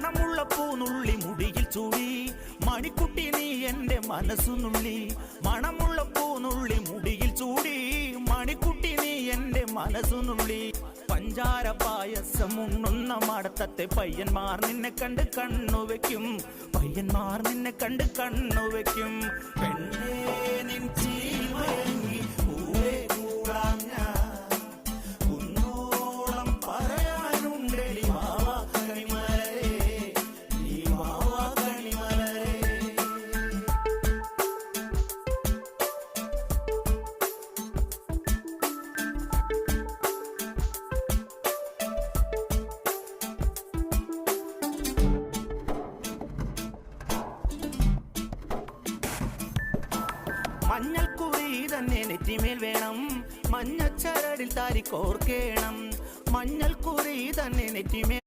മണമുള്ള പൂനുള്ളി മുടിയിൽ ചൂടി മണിക്കുട്ടി നീ എന്റെ മനസ്സുനുള്ളി മണമുള്ള പൂനുള്ളി മുടിയിൽ ചൂടി മണിക്കുട്ടി നീ എന്റെ മനസ്സുനുള്ളി പഞ്ചാര പായസം ഉണ്ണുന്ന മടത്തത്തെ പയ്യന്മാർ നിന്നെ കണ്ട് കണ്ണുവെക്കും പയ്യന്മാർ നിന്നെ കണ്ട് കണ്ണുവെക്കും പെണ്ണേ നിൻ ചീമയങ്ങി പൂവേ കൂടാം ഞാൻ കുന്നോളം പറയാനുണ്ടെടി വാവാ കണിമലരേ നീ വാവാ കണിമലരേ. മഞ്ഞൾക്കുറി തന്നെ നെറ്റിമേൽ വേണം മഞ്ഞച്ചരടിൽ താരി കോർക്കേണം മഞ്ഞൾക്കുറി തന്നെ നെറ്റിമേൽ